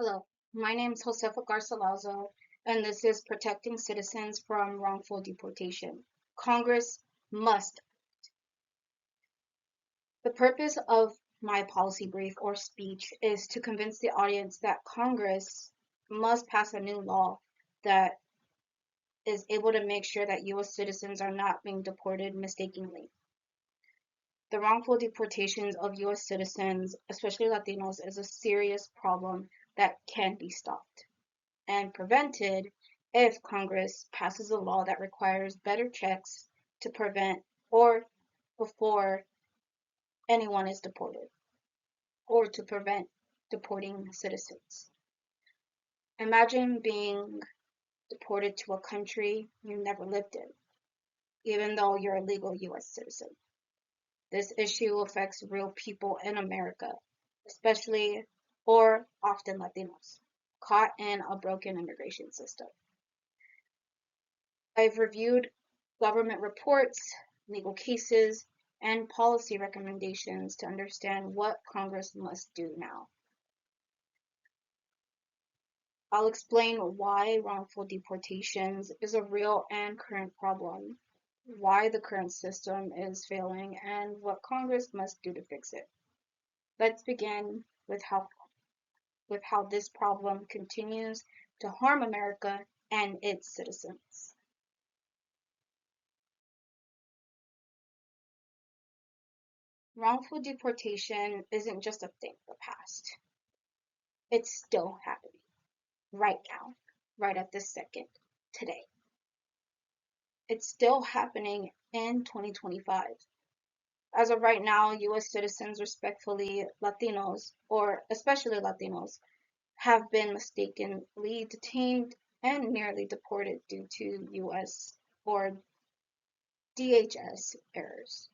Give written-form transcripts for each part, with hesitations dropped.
Hello, my name is Josefa Garcilaso, and this is Protecting Citizens from Wrongful Deportation. Congress must. The purpose of my policy brief or speech is to convince the audience that Congress must pass a new law that is able to make sure that U.S. citizens are not being deported mistakenly. The wrongful deportations of U.S. citizens, especially Latinos, is a serious problem that can be stopped and prevented if Congress passes a law that requires better checks to prevent or before anyone is deported or to prevent deporting citizens. Imagine being deported to a country you never lived in, even though you're a legal US citizen. This issue affects real people in America, especially or often Latinos, caught in a broken immigration system. I've reviewed government reports, legal cases, and policy recommendations to understand what Congress must do now. I'll explain why wrongful deportations is a real and current problem, why the current system is failing, and what Congress must do to fix it. Let's begin with how this problem continues to harm America and its citizens. Wrongful deportation isn't just a thing of the past. It's still happening right now, right at this second, today. It's still happening in 2025. As of right now, US citizens, respectfully Latinos, or especially Latinos, have been mistakenly detained and nearly deported due to US or DHS errors.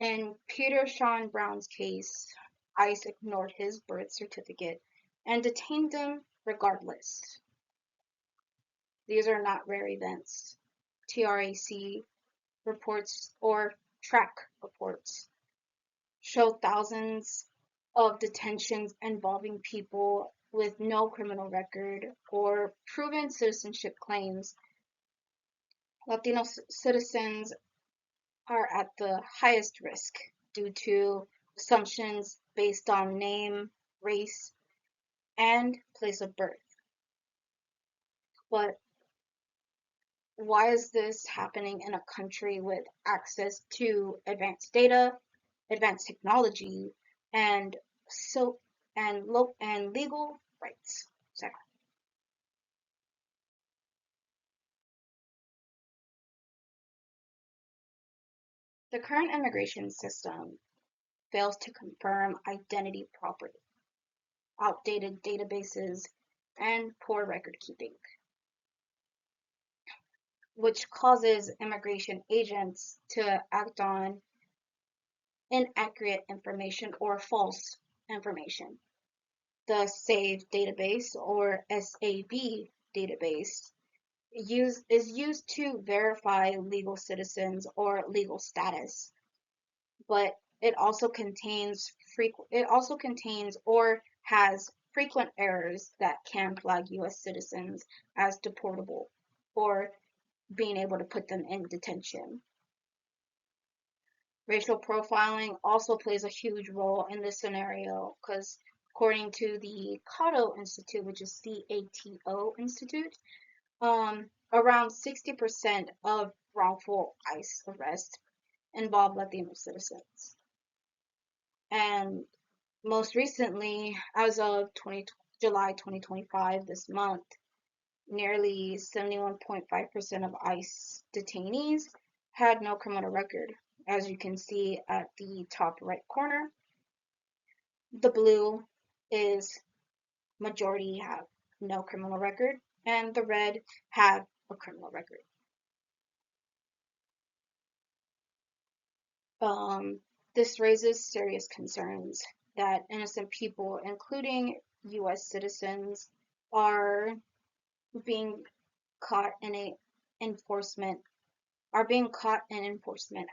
In Peter Sean Brown's case, ICE ignored his birth certificate and detained him regardless. These are not rare events. TRAC reports or track reports show thousands of detentions involving people with no criminal record or proven citizenship claims. Latino citizens are at the highest risk due to assumptions based on name, race, and place of birth. But why is this happening in a country with access to advanced data, advanced technology, and so and legal rights? Sorry. The current immigration system fails to confirm identity properly, outdated databases, and poor record keeping, which causes immigration agents to act on inaccurate information or false information. The SAVE database or SAB database is used to verify legal citizens or legal status, but it also contains or has frequent errors that can flag US citizens as deportable or being able to put them in detention. Racial profiling also plays a huge role in this scenario because according to the Cato Institute, which is CATO Institute, around 60% of wrongful ICE arrests involve Latino citizens. And most recently, as of July 2025, this month, nearly 71.5% of ICE detainees had no criminal record. As you can see at the top right corner, the blue is majority have no criminal record, and the red have a criminal record. This raises serious concerns that innocent people, including US citizens, are being caught in enforcement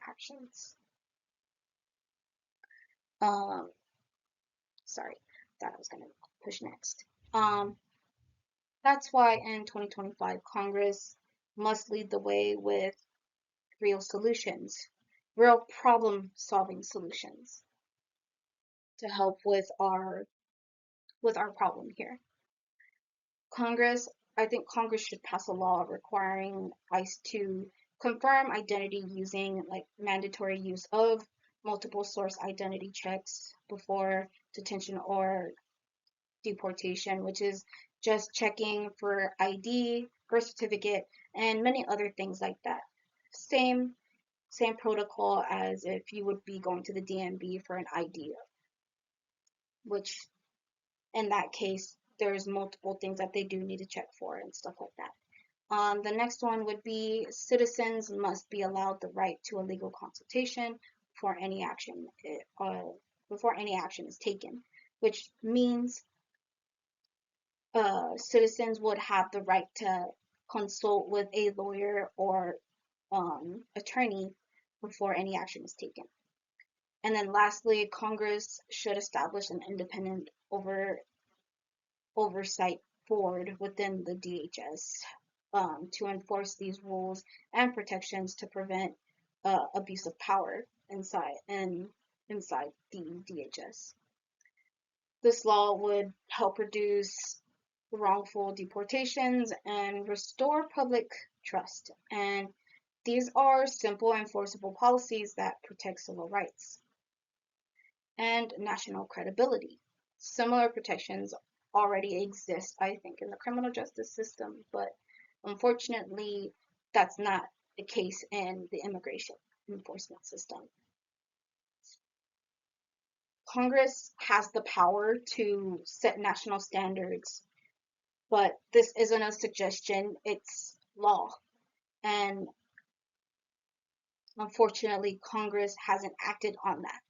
actions. Um, sorry. that I was going to push next. That's why in 2025, Congress must lead the way with real solutions, real problem-solving solutions to help with our problem here. I think Congress should pass a law requiring ICE to confirm identity using like mandatory use of multiple source identity checks before detention or deportation, which is just checking for ID, birth certificate, and many other things like that. Same same protocol as if you would be going to the DMV for an ID, which in that case, there's multiple things that they do need to check for and stuff like that. The next one would be citizens must be allowed the right to a legal consultation before any action is taken, which means citizens would have the right to consult with a lawyer or attorney before any action is taken. And then lastly, Congress should establish an independent oversight board within the DHS to enforce these rules and protections to prevent abuse of power inside the DHS. This law would help reduce wrongful deportations and restore public trust. And these are simple enforceable policies that protect civil rights and national credibility. Similar protections already exist, I think, in the criminal justice system, but unfortunately, that's not the case in the immigration enforcement system. Congress has the power to set national standards, but this isn't a suggestion, it's law. And unfortunately, Congress hasn't acted on that.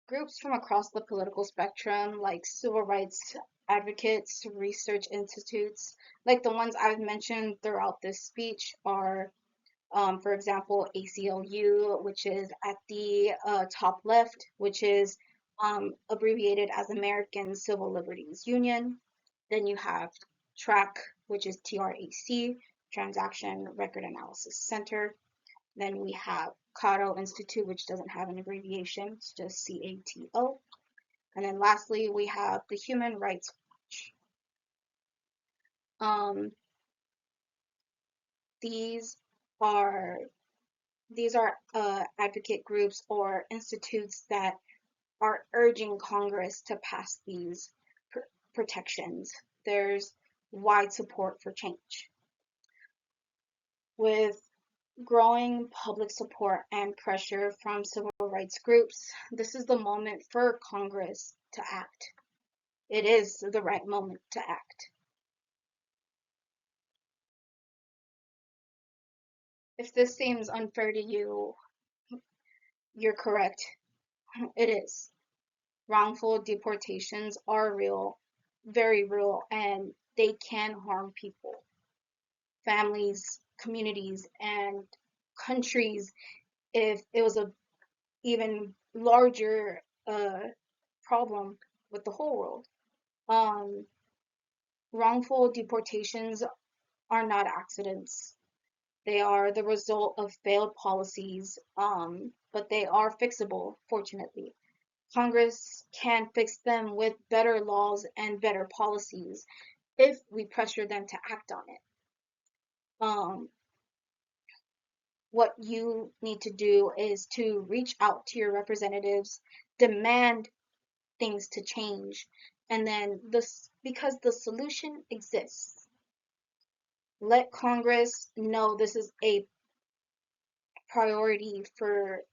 Groups from across the political spectrum, like civil rights advocates, research institutes, like the ones I've mentioned throughout this speech, are, for example, ACLU, which is at the top left, which is abbreviated as American Civil Liberties Union. Then you have TRAC, which is TRAC, Transaction Record Analysis Center. Then we have Cato Institute, which doesn't have an abbreviation, it's just CATO. And then lastly, we have the Human Rights Watch. These are advocate groups or institutes that are urging Congress to pass these protections. There's wide support for change. With growing public support and pressure from civil rights groups, this is the moment for Congress to act. It is the right moment to act. If this seems unfair to you, you're correct. It is. Wrongful deportations are real, very real, and they can harm people, families, communities, and countries if it was a even larger problem with the whole world. Wrongful deportations are not accidents. They are the result of failed policies, but they are fixable, fortunately. Congress can fix them with better laws and better policies if we pressure them to act on it. What you need to do is to reach out to your representatives, demand things to change, and then because the solution exists, let Congress know this is a priority for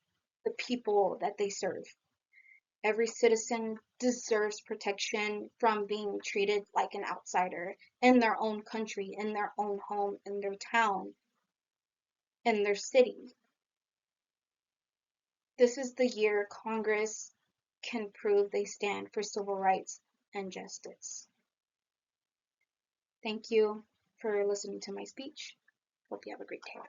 the people that they serve. Every citizen deserves protection from being treated like an outsider in their own country, in their own home, in their town, in their city. This is the year Congress can prove they stand for civil rights and justice. Thank you for listening to my speech. Hope you have a great day.